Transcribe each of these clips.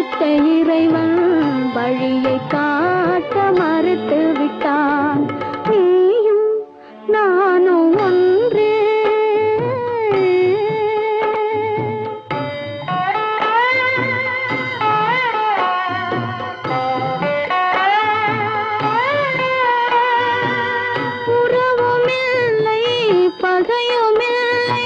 படைத்த இறைவன் வழியை காட்ட மறுத்து விட்டான். நீயும் நானும் ஒன்றே. உறவுமில்லை பகையுமில்லை,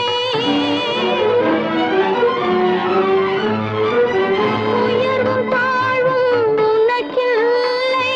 உயர்வும் தாழ்வும் உனக்கில்லை.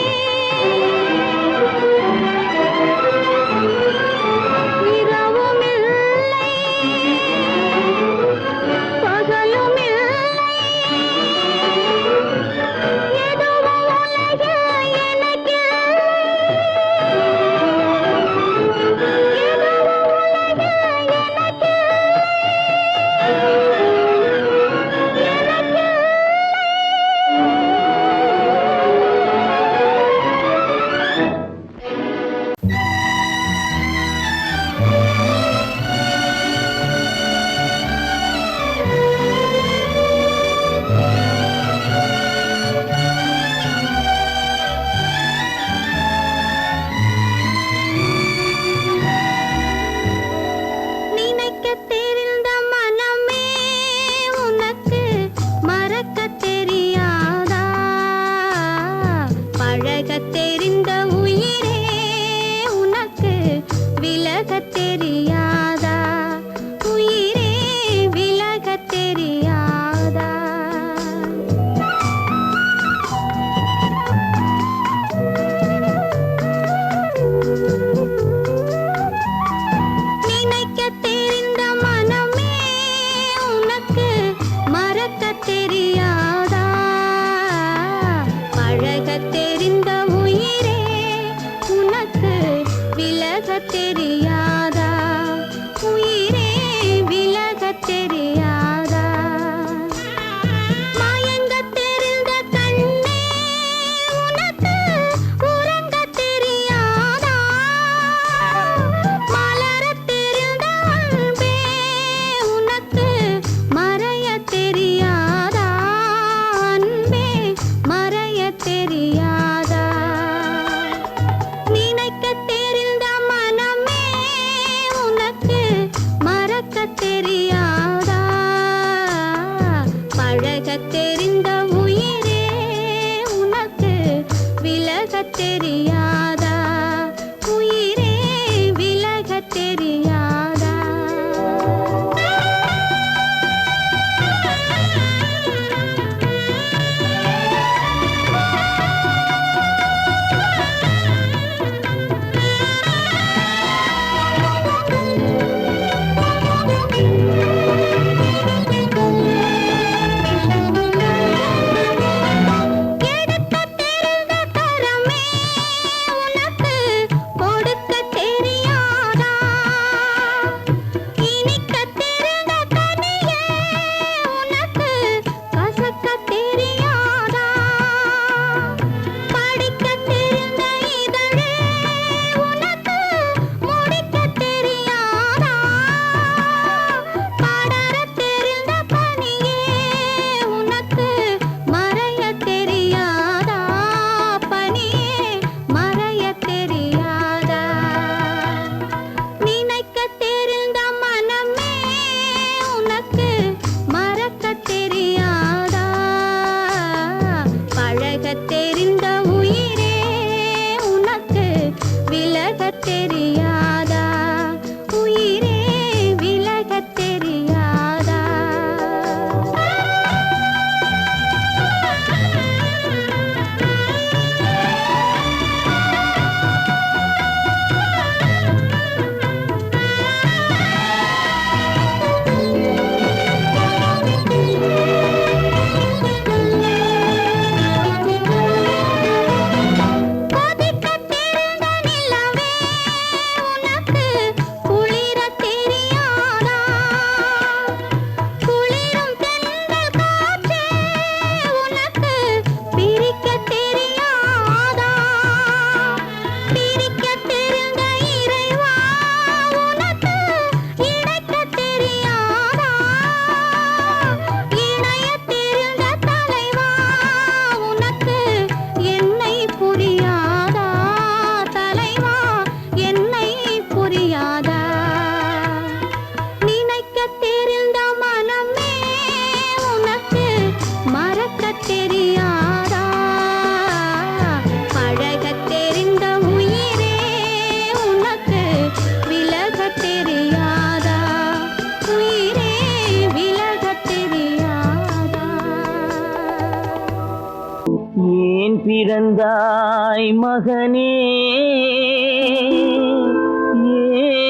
பிறந்தாய் மகனே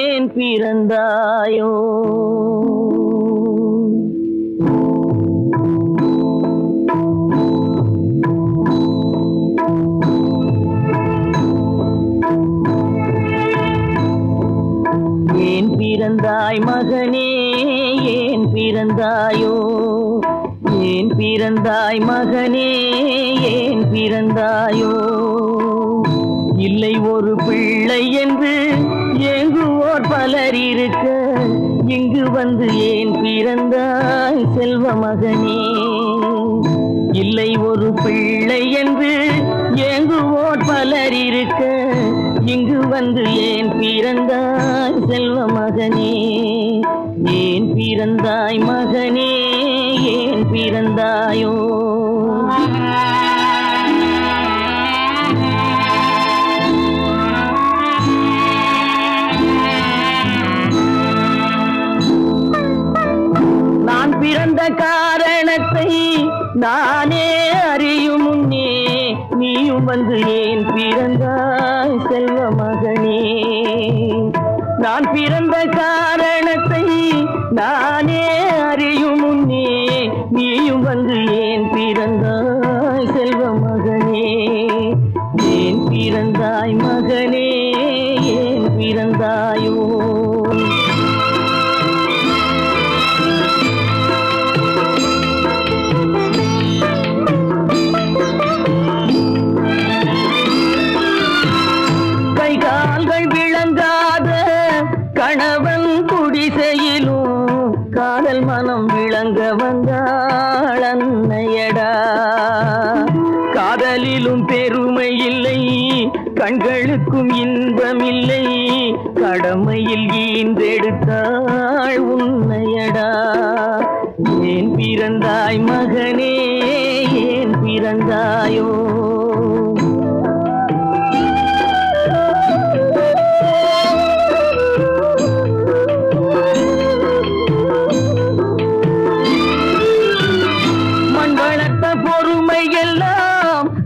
ஏன் பிறந்தாயோ ஏன் பிறந்தாய் மகனே ஏன் பிறந்தாயோ ஏன் பிறந்தாய் மகனே ஏன் பிறந்தாயோ இல்லை ஒரு பிள்ளை என்று ஏங்குவோர் பலர் இருக்க இங்கு வந்து ஏன் பிறந்தாய் செல்வ மகனே இல்லை ஒரு பிள்ளை என்று ஏங்குவோர் பலர் இருக்க இங்கு வந்து ஏன் பிறந்தாய் செல்வ மகனே ஏன் பிறந்தாய் மகனே ஏன் பிறந்தாயோ நான் பிறந்த காரணத்தை நானே அறியும் முன்னே நீயும் வந்து ஏன் பிறந்தாய் செல்வ மகனே நான் பிறந்த காரணத்தை நானே அறியும் முன்னே நீயும் வந்து ஏன் பிறந்தாய் செல்வ மகனே ஏன் பிறந்தாய் மகனே ஏன் பிறந்தாயோ கணவன் குடிசையிலும் காதல் மனம் விளங்க வந்தாள் அன்னையடா காதலிலும் பெருமை இல்லை கண்களுக்கும் இன்பம் இல்லை கடமையில் ஈன்றெடுத்தாள் உன்னையடா ஏன் பிறந்தாய் மகனே ஏன் பிறந்தாயோ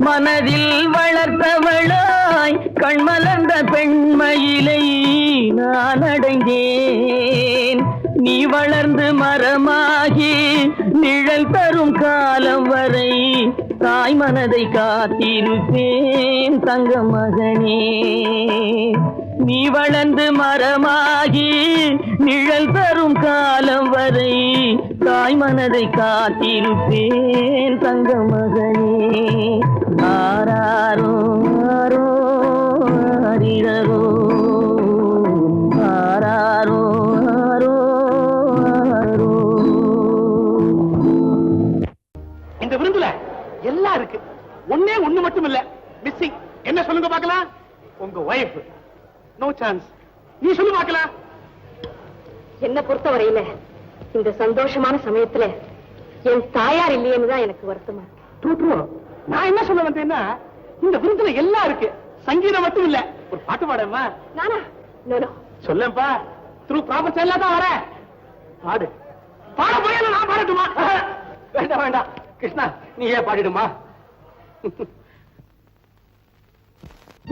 மனதில் வளர்த்தவளாய் கண்மலர்ந்த பெண்மயிலை நான் அடைந்தேன் நீ வளர்ந்து மரமாகி நிழல் தரும் காலம் வரை தாய் மனதை காத்திருப்பேன் தங்க மகனே நீ வளர்ந்து மரமாகி நிழல் தரும் காலம் வரை தாய் மனதை காத்திருப்பேன் தங்க மகனே ஆராரோ ஆரோ ஆரிரரோ ஆராரோ ஆரோ ஆரோ இந்த விருந்துல எல்லாம் இருக்கு ஒண்ணே ஒண்ணு மட்டும் இல்ல மிஸ்ஸிங் என்ன சொல்லுங்க பார்க்கலாம் உங்க வைஃப் நோ சான்ஸ் நீ சொல்லு பார்க்கலாம் என்ன பொறுத்தவரையில இந்த சந்தோஷமான சமயத்துல என் தாயார் இல்லையேன்னு தான் எனக்கு வருத்தமா இருக்கு நான் என்ன சொல்ல வந்தேன்னா இந்த விருந்துல எல்லாம் இருக்கு சங்கீதம் மட்டும் இல்ல ஒரு பாட்டு பாடமா நானா நோ சொல்லப்பா த்ரூ ப்ராப்பர் எல்லாம் தான் வர பாடு பாட போய் நான் பாடட்டுமா வேண்டாம் வேண்டாம் கிருஷ்ணா நீ ஏன் பாடிடுமா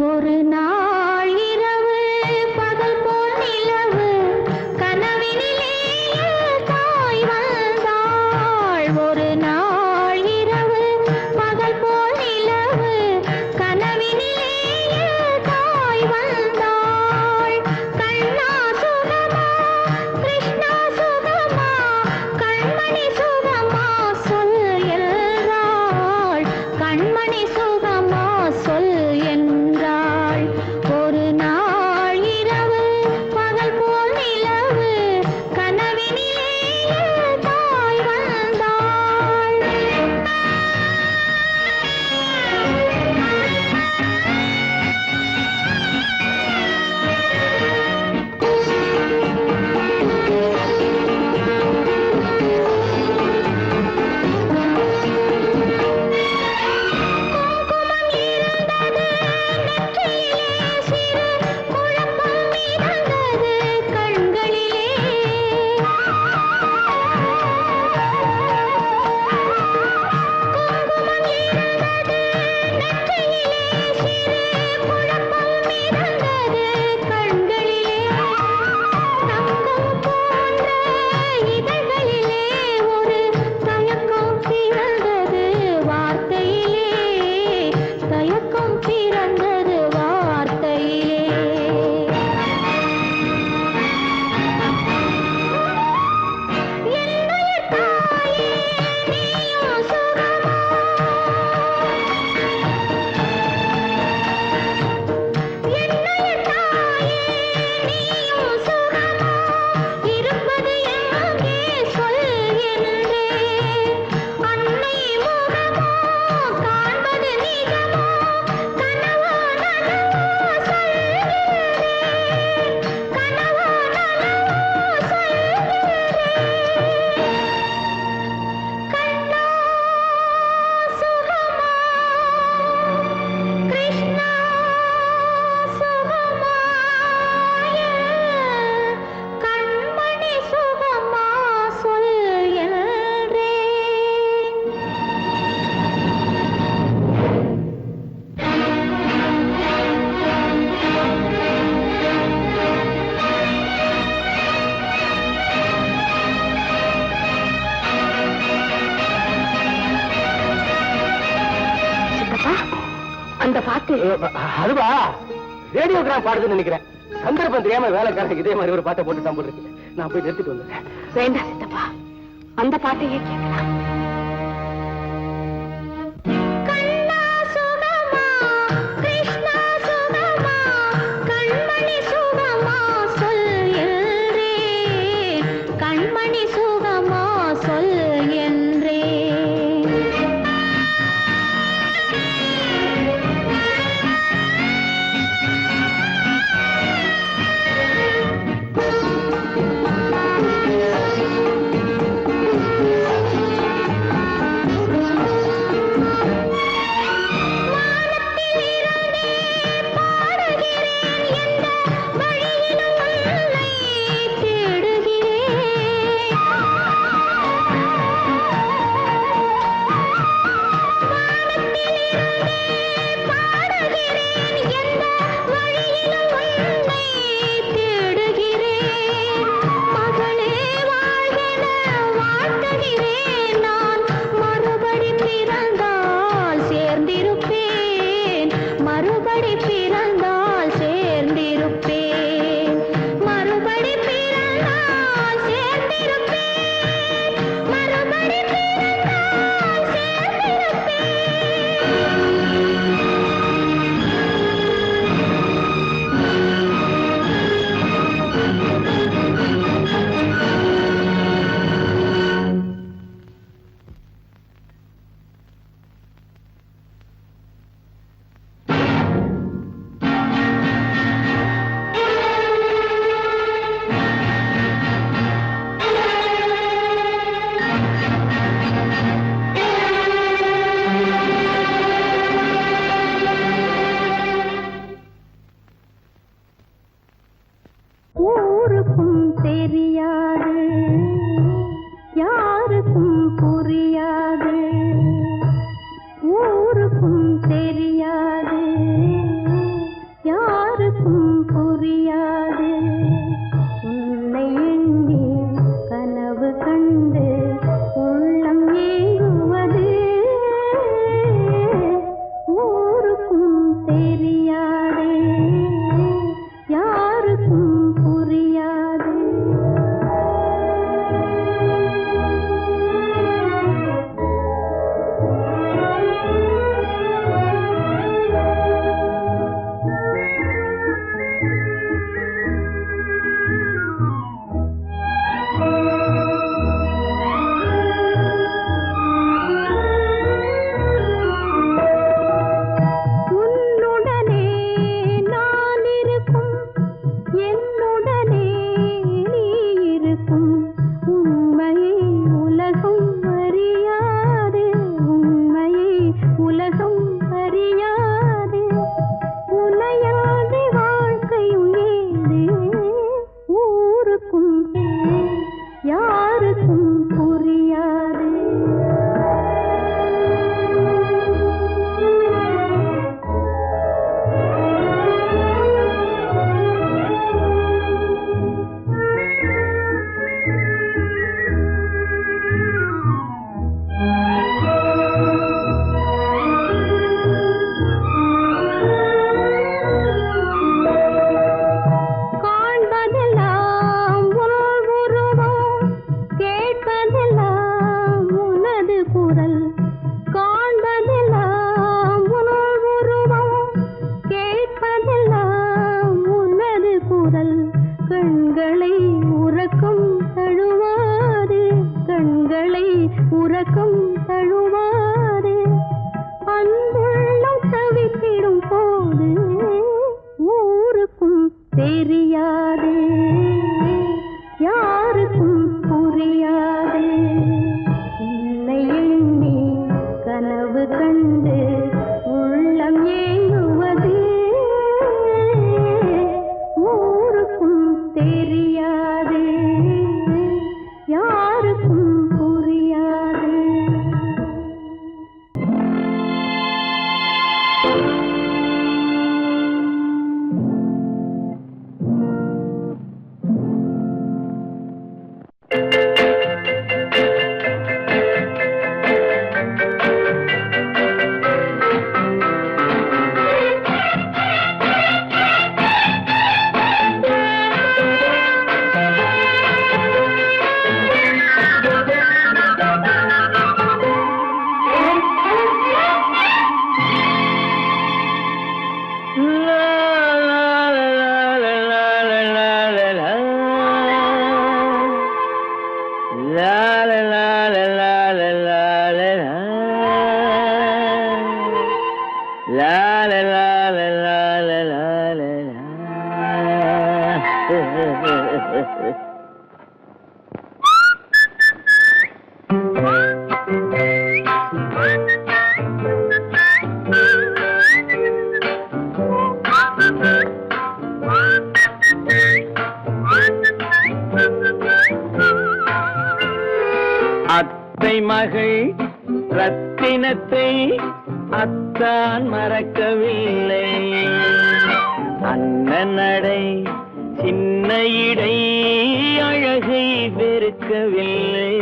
ஒரு நாள் இரவு பகல் போல் நிலவு கனவினிலே தாய் வந்தாள் ஒரு நாள் இரவு பகல் போல் நிலவு கனவினிலே தாய் வந்தாள் கண்ணா சுகமா கிருஷ்ணா சுகமா கண்மணி சுகமா சொல் என்றாள் கண்மணி சுகமா சொல் என்றாள் ஒரு நாள் அந்த பாட்டு அதுவா ரேடியோகிராம் பாடுதுன்னு நினைக்கிறேன். சந்தர்ப்பம் தெரியாம வேலைக்காரங்க இதே மாதிரி ஒரு பாட்டை போட்டு தான் போட்டுருக்கு. நான் போய் நிறுத்திட்டு வந்துடுறேன். வேண்டாம் சித்தப்பா, அந்த பாட்டையே கேட்கலாம். கண்ணா சுகமா கிருஷ்ணா சுகமா கண்மணி சுகமா சொல் என்றே கண்மணி சுகமா சொல் என்றே ஊருக்கும் தெரியாது யாருக்கும் புரியாது ஊருக்கும் தெரியாது யாருக்கும் புரியாது உன்னை எண்ணி கனவு கண்டு உள்ளம் ஏங்குவது ஊருக்கும் தெரியாது யாருக்கும் புரியாது உன்னுடனே நான் இருக்கும் என்னுடனே நீ இருக்கும் உண்மையை உலகம் அறியாது உண்மையை உலகம் அறியாது உன்னையாதி வாழ்க்கையும் ஏது ஊருக்கும் யாருக்கும் புரியாது காண்பதெல்லாம் உன் உருவம் கேட்பதெல்லாம் உனது குரல் காண்பதெல்லாம் உன் உருவம் கேட்பதெல்லாம் உனது குரல் கண்களை உறக்கம் தழுவாது கண்களை உறக்கம் தழுவாது அன்புள்ளம் தவித்திடும் போது ஊருக்கும் தெரியாது யாருக்கும் புரியாது உன்னை எண்ணி கனவு கண்டு உள்ளம் ஏங்குவது ஊருக்கும் தெரியாது யாருக்கும் புரியாது அத்தை மகள் ரத்தினத்தை அத்தான் மறக்கவில்லை. அண்ணன் நடை சின்ன இடை அழகை வெறுக்கவில்லை.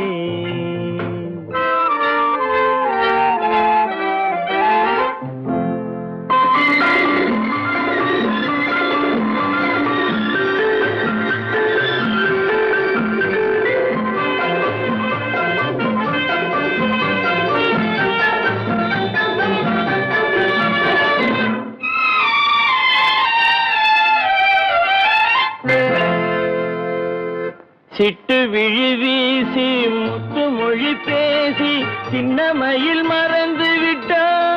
சிட்டு விழி வீசி முத்து மொழி பேசி சின்னமையில் மறந்து விட்டார்.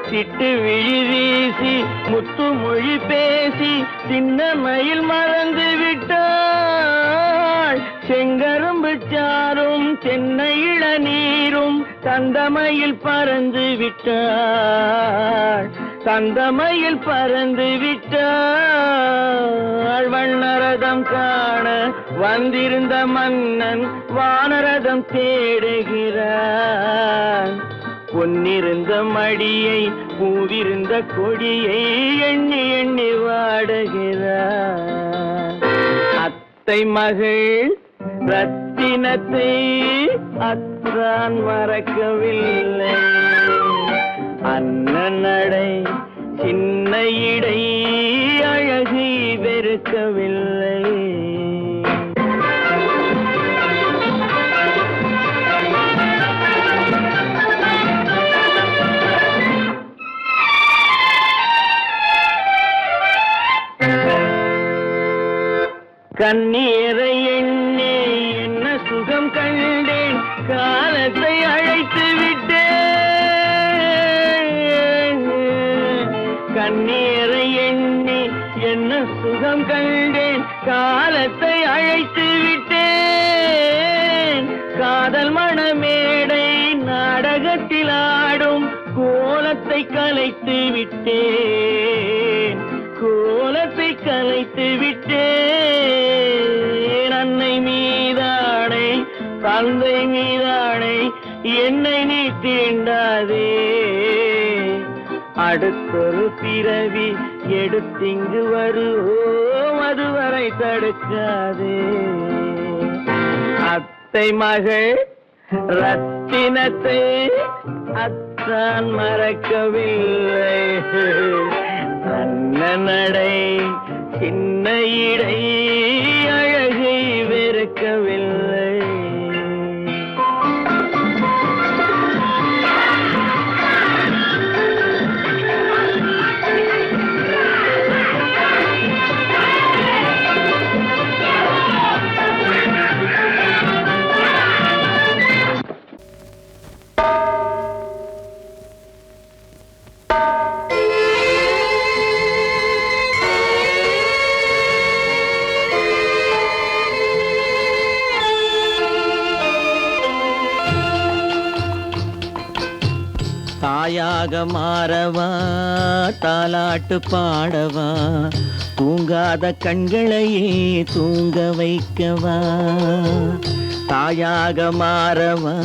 சிட்டு விழி வீசி முத்து மொழி பேசி சின்னமையில் மறந்து விட்டாள். செங்கரும்பு சாரும் சென்னை இளநீரும் தந்தமையில் பறந்து விட்டாள். தந்தமையில் பறந்து விட்டாள். வண்ணரதம் காண வந்திருந்த மன்னன் வானரதம் தேடுகிறான். பொன்னிருந்த மடியை பூவிருந்த கொடியை எண்ணி எண்ணி வாடுகிறான். அத்தை மகள் ரத்தினத்தை அத்தான் மறக்கவில்லை. அண்ணன் நடை சின்ன இடை அழகை வெறுக்கவில்லை. கண்ணீரை எண்ணி என்ன சுகம் கண்டேன், காலத்தை அழைத்து விட்டேன். கண்ணீரை எண்ணி என்ன சுகம் கண்டேன், காலத்தை அழைத்து விட்டேன். காதல் மணமேடை நாடகத்தில் ஆடும் கோலத்தை கலைத்து விட்டேன். கோலத்தை கலைத்து விட்டேன். அன்னை மீதானை தந்தை மீதானை என்னை நீ தீண்டாதே. அடுத்தொரு பிறவி எடுத்திங்கு வருவோம், அதுவரை தடுக்காதே. அத்தை மகள் ரத்தினத்தை அத்தான் மறக்கவில்லை. அண்ணன் நடை சின்ன இடை அழகை வெறுக்கவில்லை. தாயாக மாறவா தாலாட்டு பாடவா, தூங்காத கண்களையே தூங்க வைக்கவா. தாயாக மாறவா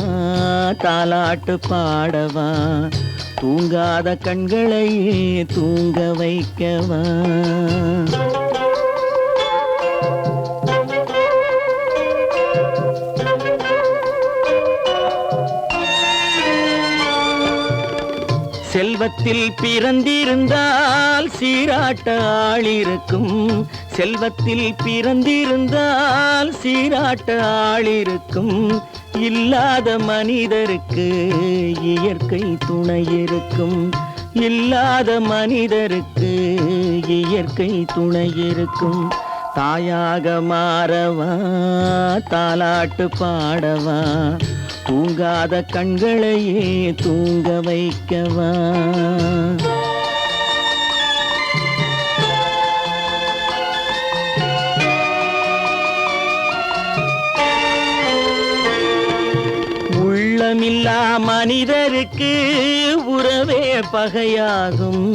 தாலாட்டு பாடவா, தூங்காத கண்களையே தூங்க வைக்கவா. செல்வத்தில் பிறந்திருந்தால் சீராட்ட ஆளிருக்கும். செல்வத்தில் பிறந்திருந்தால் சீராட்ட ஆளிருக்கும். இல்லாத மனிதருக்கு இயற்கை துணை இருக்கும். இல்லாத மனிதருக்கு இயற்கை துணை இருக்கும். தாயாக மாறவா தாலாட்டு பாடவா, தூங்காத கண்களையே தூங்க வைக்கவா. உள்ளமில்லா மனிதருக்கு உறவே பகையாகும்.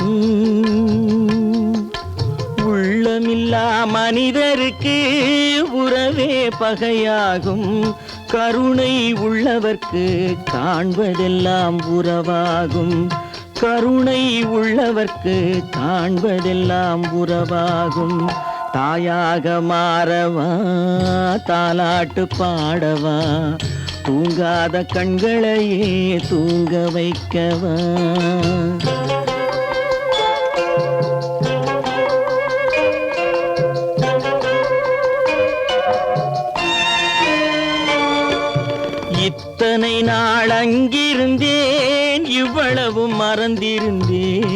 உள்ளமில்லா மனிதருக்கு உறவே பகையாகும். கருணை உள்ளவர்க்கு காண்பதெல்லாம் உறவாகும். கருணை உள்ளவர்க்கு காண்பதெல்லாம் உறவாகும். தாயாக மாறவா, தாலாட்டு பாடவா, தூங்காத கண்களையே தூங்க வைக்கவா. இத்தனை நாள் அங்கிருந்தேன், இவ்வளவு மறந்திருந்தேன்.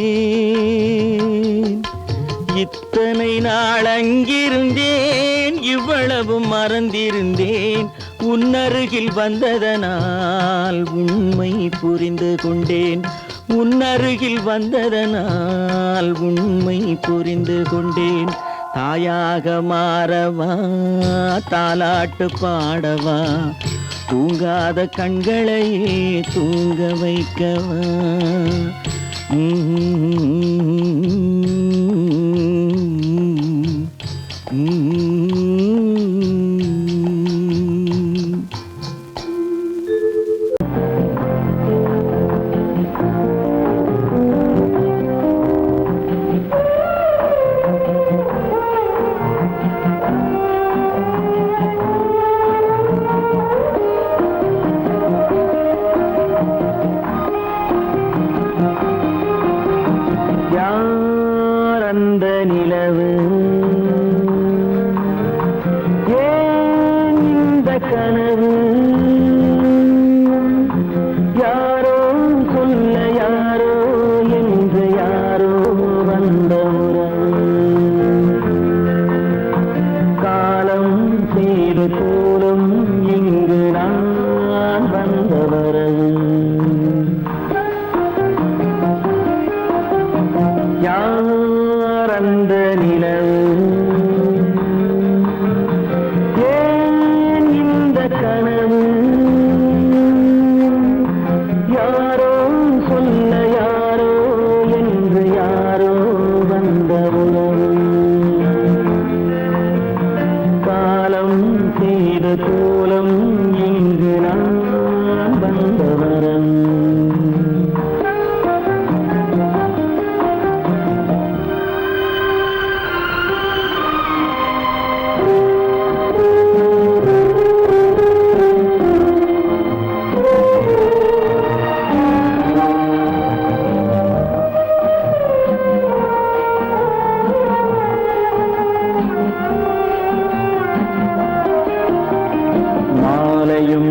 இத்தனை நாள் அங்கிருந்தேன், இவ்வளவு மறந்திருந்தேன். உன்னருகில் வந்ததனால் உண்மை புரிந்து கொண்டேன். உன்னருகில் வந்ததனால் உண்மை புரிந்து கொண்டேன். தாயாக மாறவா, தாலாட்டு பாடவா, தூங்காத கண்களையே தூங்க வைக்கவா.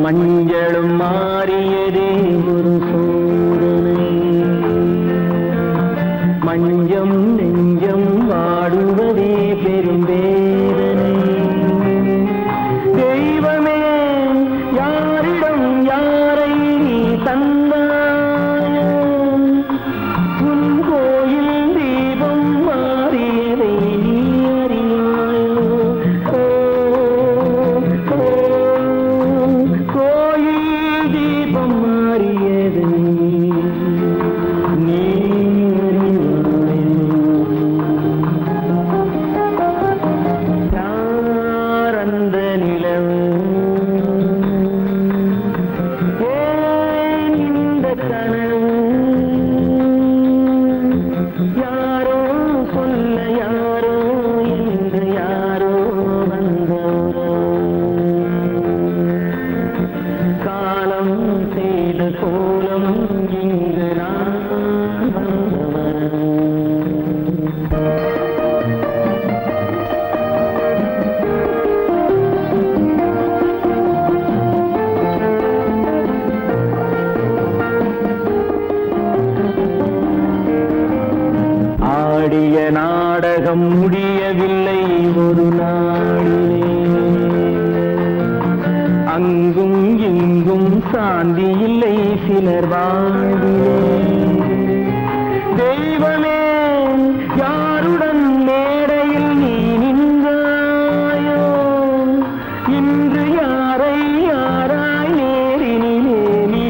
மஞ்சளும் மாறியதே ஒரு சோதனை. மஞ்சம் நெஞ்சம் வாடுவதே பெரும் வேதனை. தெய்வமே, யாரிடம் யாரை தந்தாயோ, உன் கோயில் தீபம் மாறியதை நீ அறியாயோ. கோயில் தீபம் மாறியதை நீ நாடகம் முடியவில்லை ஒரு நாளிலே. அங்கும் இங்கும் சாந்தி இல்லை சிலர் வாழ்விலே. தெய்வமே, யாருடன் மேடையில் நீ நின்றாயோ, இன்று யாரை யாராய் நேரினிலே நீ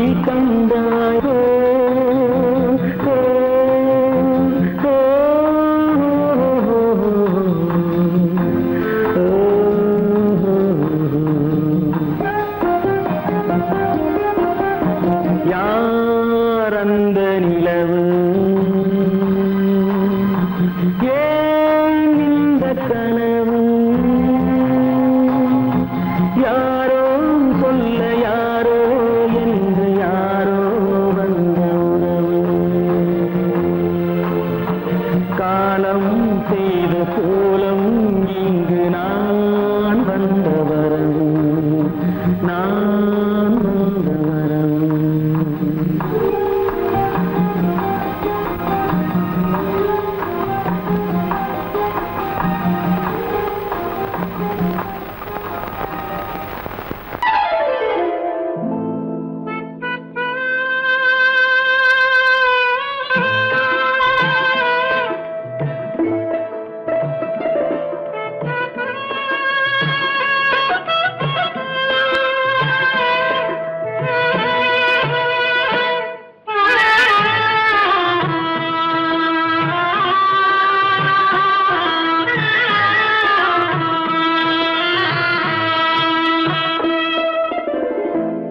நான் வந்தவரம்.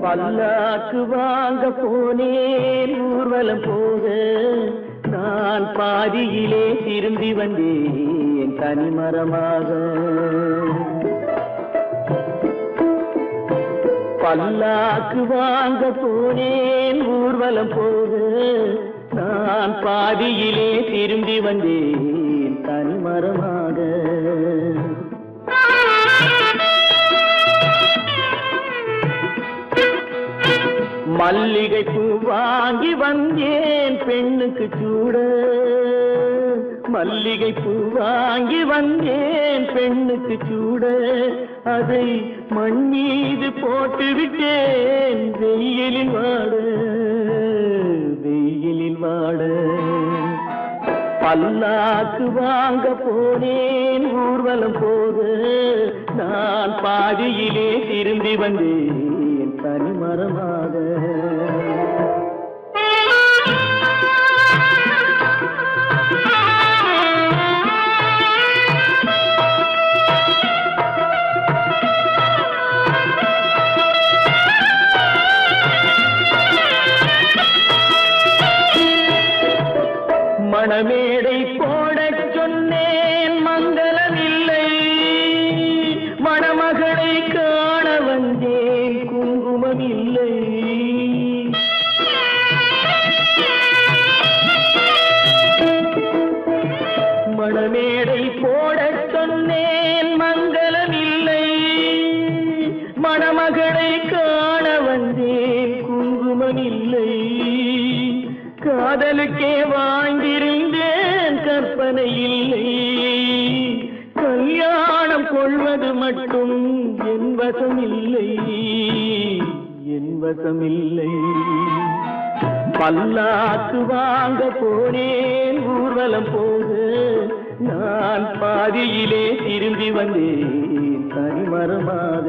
பல்லாக்கு வாங்க போனேன் ஊர்வலம் போக, நான் பாதியிலே திரும்பி வந்தேன் தனிமரமாக. பல்லாக்கு வாங்க போனேன் ஊர்வலம் போக, நான் பாதியிலே திரும்பி வந்தேன் தனிமரமாக. மல்லிகை பூ வாங்கி வந்தேன் பெண்ணுக்கு சூட, மல்லிகை பூ வாங்கி வந்தேன் பெண்ணுக்கு சூட, அதை மண் மீது போட்டு விட்டேன் வெயிலில் வாட, வெயிலில் வாட. பல்லாக்கு வாங்க போனேன் ஊர்வலம் போக, நான் பாதியிலே திரும்பி வந்தேன் தனிமரமாக. மணமேடை போடச் சொன்னேன் மங்களமில்லை, மணமகளை காண வந்தேன் குங்குமமில்லை. மணமேடை போடச் சொன்னேன் மங்களமில்லை, மணமகளை காண வந்தேன் குங்குமமில்லை. காதலுக்கே வாழ்ந்திருந்தேன் கற்பனை இல்லை, கல்யாணம் கொள்வது மட்டும் என் வசமில்லை, என் வசமில்லை. பல்லாக்கு வாங்க போனேன் ஊர்வலம் போக, நான் பாதியிலே திரும்பி வந்தேன் தனிமரமாக.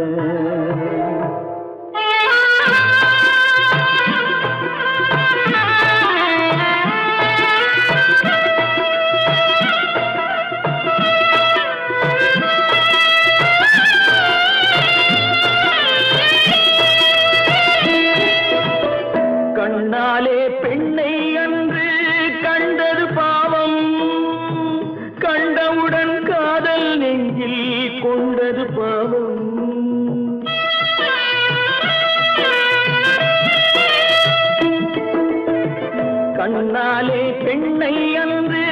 கண்ணாலே பெண்ணை அன்று கண்டது பாவம், கண்டவுடன் காதல் நெஞ்சில் கொண்டது பாவம். கண்ணாலே பெண்ணை அன்று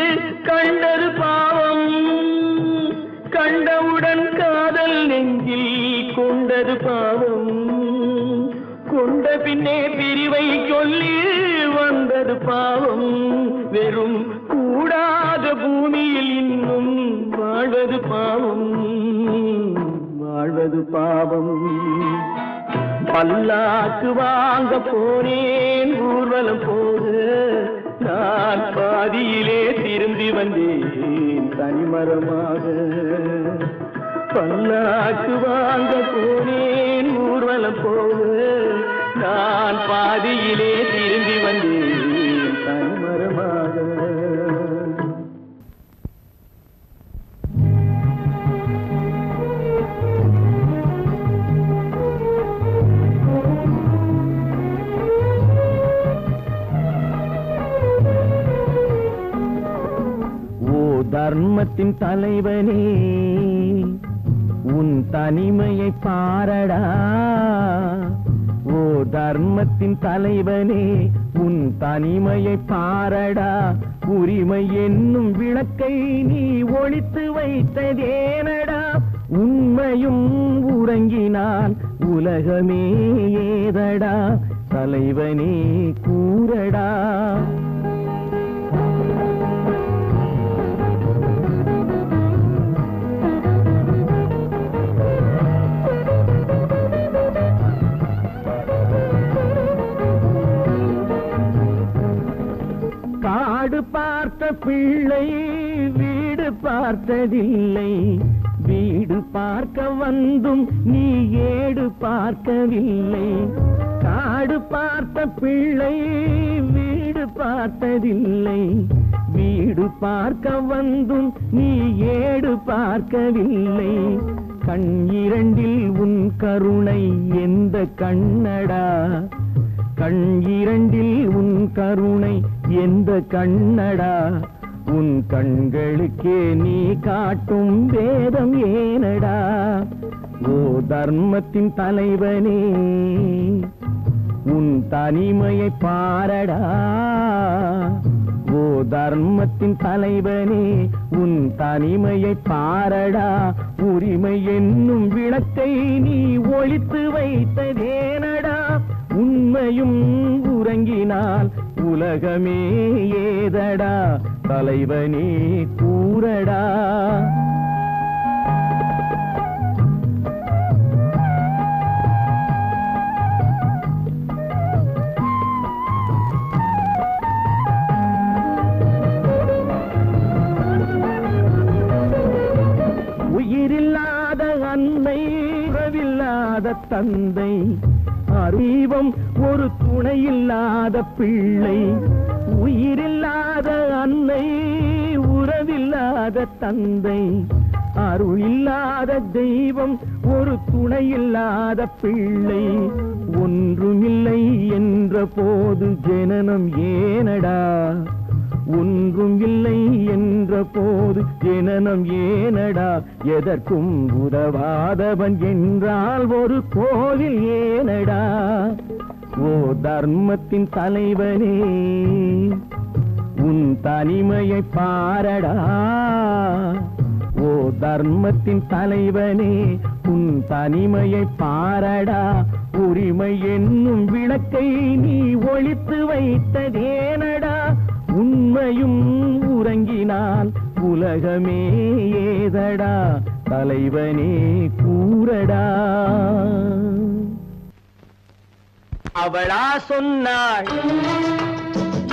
கண்டது பாவம், கண்டவுடன் காதல் நெஞ்சில் கொண்டது பாவம். கொண்ட பின்னே பிரிவை சொல்லி வந்தது பாவம், வெறும் கூடாத பூமியில் இன்னும் வாழ்வது பாவம், வாழ்வது பாவம். பல்லாக்கு வாங்க போனேன் ஊர்வலம் போக, நான் பாதியிலே திரும்பி வந்தேன் தனிமரமாக. பல்லாக்கு வாங்க போனேன் ஊர்வலம் போக, நான் பாதியிலே திரும்பி வந்தேன் தனிமரமாக. தர்மத்தின் தலைவனே உன் தனிமையை பாரடா, ஓ தர்மத்தின் தலைவனே உன் தனிமையை பாரடா. உரிமை என்னும் விளக்கை நீ ஒளித்து வைத்ததேனடா, உண்மையும் உறங்கினால் உலகமே ஏதடா தலைவனே கூறடா. காடு பார்த்த பிள்ளை வீடு பார்த்ததில்லை, வீடு பார்க்க வந்தும் நீ ஏடு பார்க்கவில்லை. காடு பார்த்த பிள்ளை வீடு பார்த்ததில்லை, வீடு பார்க்க வந்தும் நீ ஏடு பார்க்கவில்லை. கண் இரண்டில் உன் கருணை எந்த கண்ணடா, கண் இரண்டில் உன் கருணை எந்த கண்ணடா. உன் கண்களுக்கே நீ காட்டும் வேதம் ஏனடா. ஓ தர்மத்தின் தலைவனே உன் தனிமையை பாரடா. ஓ தர்மத்தின் தலைவனே உன் தனிமையை பாரடா. உரிமை என்னும் விளக்கை நீ ஒளித்து வைத்ததேனடா. உண்மையும் உறங்கினால் உலகமே ஏதடா தலைவனே கூறடா. உயிரில்லாத அன்னை உறவில்லாத தந்தை, அறிவம் ஒரு துணையில்லாத பிள்ளை. உயிரில்லாத அன்னை உறவில்லாத தந்தை, அருள் இல்லாத தெய்வம் ஒரு துணையில்லாத பிள்ளை. ஒன்றுமில்லை என்ற போது ஜனனம் ஏனடா, ஒன்றும் இல்லை என்ற போது ஜனனம் ஏனடா. எதற்கும் உதவாதவன் என்றால் ஒரு கோவில் ஏனடா. ஓ தர்மத்தின் தலைவனே உன் தனிமையை பாரடா. ஓ தர்மத்தின் தலைவனே உன் தனிமையை பாரடா. உரிமை என்னும் விளக்கை நீ ஒளித்து வைத்ததேனடா. உண்மையும் உறங்கினால் உலகமே ஏதடா தலைவனே கூறடா. அவளா சொன்னாள்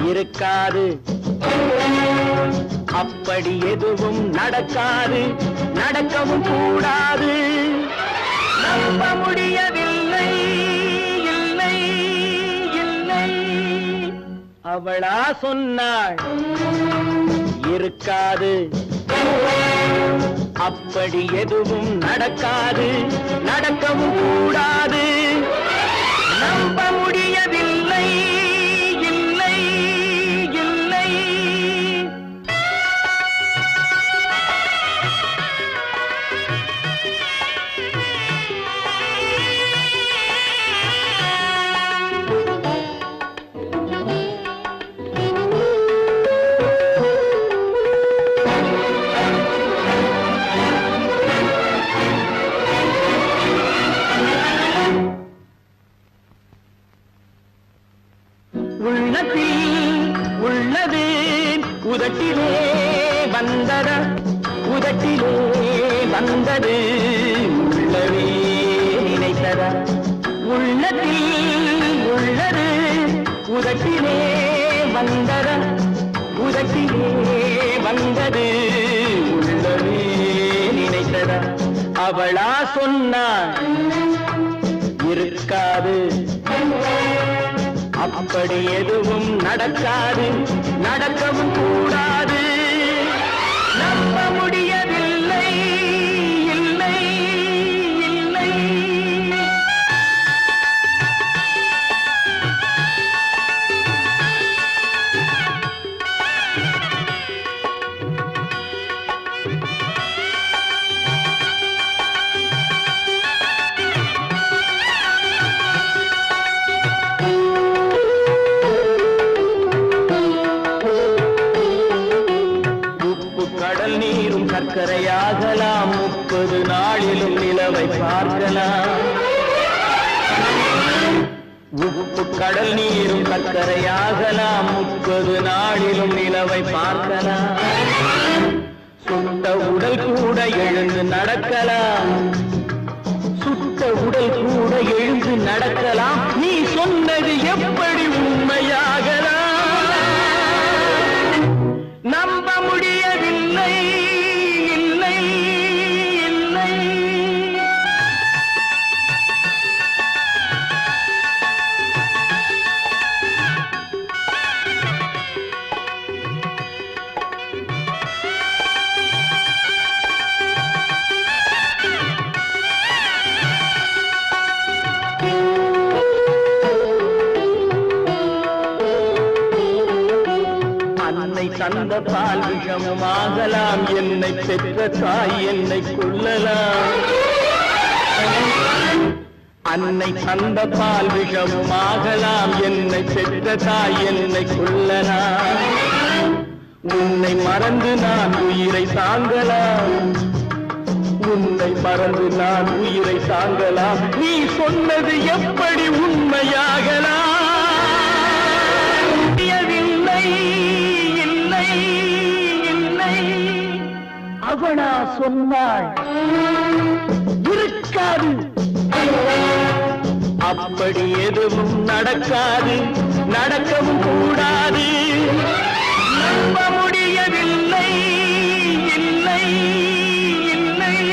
இருக்காது, அப்படி எதுவும் நடக்காது, நடக்கவும் கூடாது. நம்ப முடியவில்லை, இல்லை இல்லை. அவளா சொன்னாள் இருக்காது, அப்படி எதுவும் நடக்காது, நடக்கவும் கூடாது. நம்ப முடியவில்லை, இல்லை இல்லை. உள்ளது உதட்டிலே வந்ததா, உதட்டிலே வந்தது உள்ளவே நினைத்ததா. உள்ளத்தில் உள்ளது உதட்டிலே வந்ததா, உதட்டிலே வந்தது உள்ளவே நினைத்ததா. அவளா சொன்னாள் இருக்காது, அப்படி எதுவும் நடக்காது, நடக்கவும் கூடாது. நம்ப முடியவில்லை, இல்லை இல்லை. கடல் நீரும் சர்க்கரை உப்பு கடல் நீரும் சர்க்கரையாகலாம் 30 நாளிலும் நிலவை பார்க்கலாம் சுட்ட உடல் கூட எழுந்து நடக்கலாம் சுட்ட உடல் கூட எழுந்து நடக்கலாம் நீ சொன்னது எப்படி உண்மையாகலாம் நம்ப முடியவில்லை இல்லை இல்லை அன்னை தந்த பால் விஷமாகலாம் என்னை பெற்ற தாய் என்னை கொல்லலாம் அன்னை தந்த பால் விஷமாகலாம் என்னை பெற்ற தாய் என்னை கொல்லலாம் உன்னை மறந்து நான் உயிரை தாங்கலாம் உன்னை மறந்து நான் உயிரை தாங்கலாம் நீ சொன்னது எப்படி உண்மையாகலாம் இல்லை இல்லை இல்லை அவனா சொன்னாள் இருக்காது அப்படி எதுவும் நடக்காது நடக்கவும் கூடாது நம்ப முடியவில்லை இல்லை இல்லை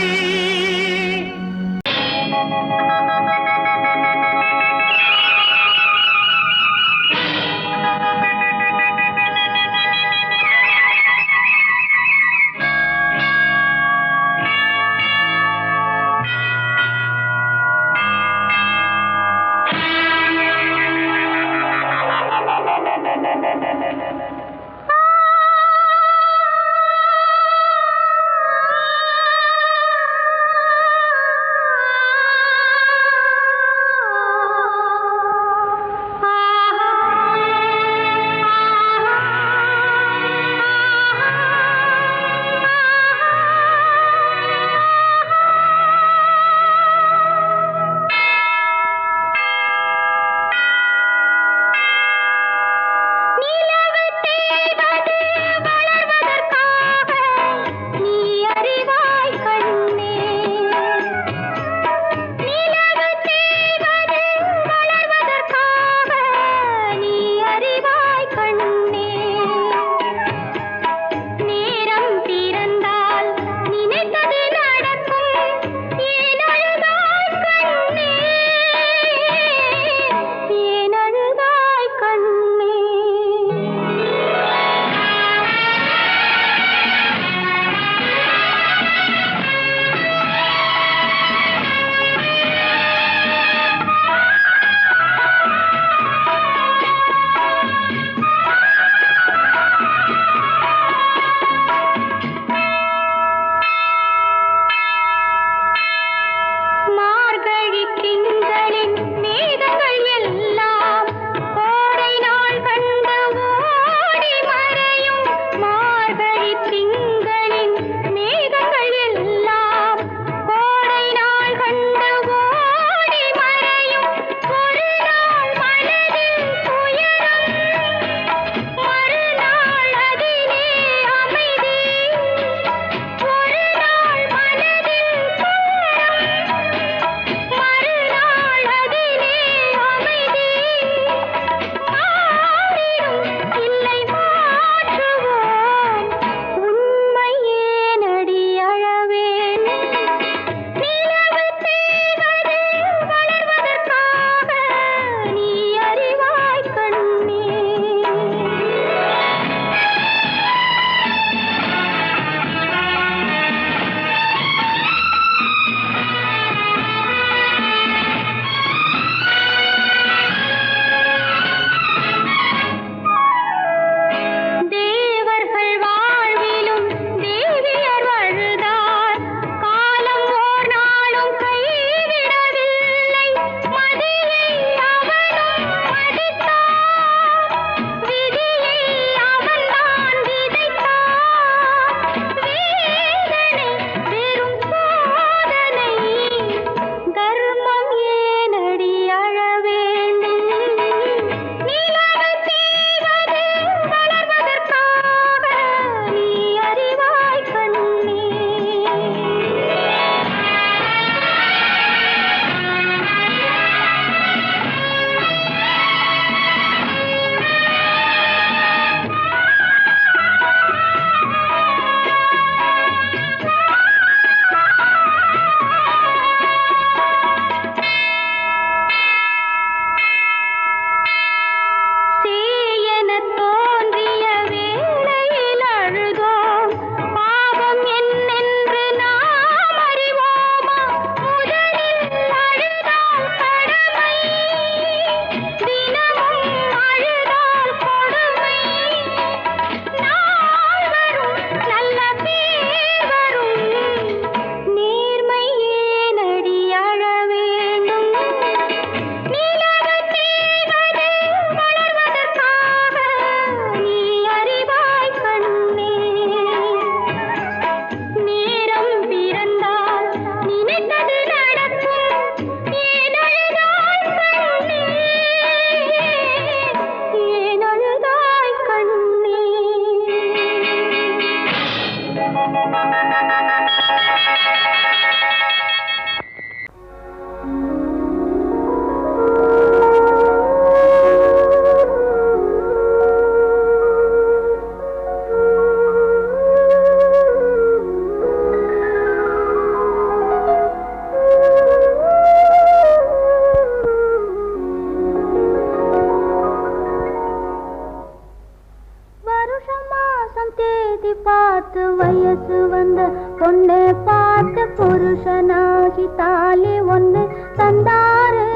வயசு வந்த பொண்ணை பார்த்து புருஷனாகி தாலி ஒண்ணு தந்தாரு.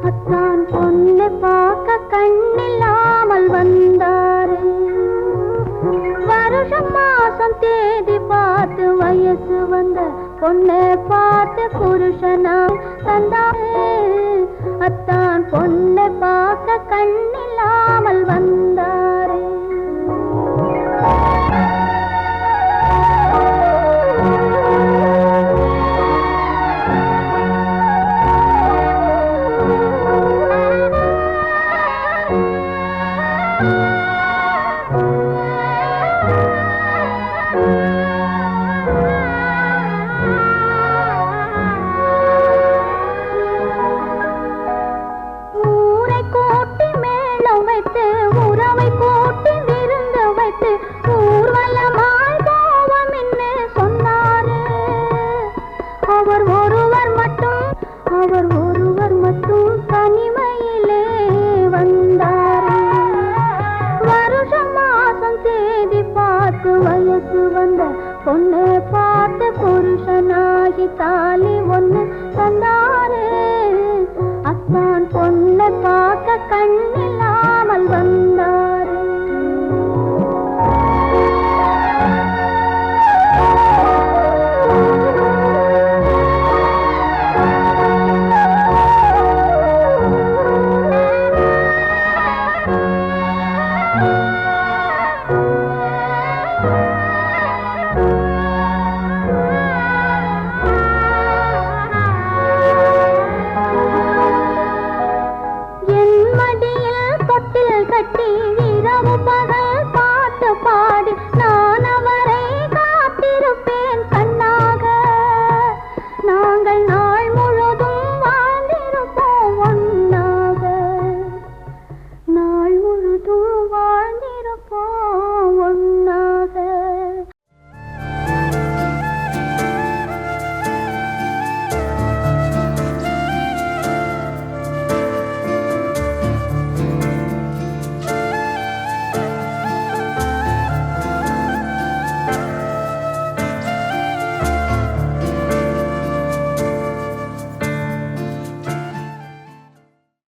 அத்தான் பொண்ணை பார்க்க கண்ணில்லாமல் வந்தாரு. வருஷம் மாசம் தேதி பார்த்து வயசு வந்த பொண்ணை பார்த்து புருஷனாய் தந்தாரு. அத்தான் பொண்ணை பார்க்க கண்ணி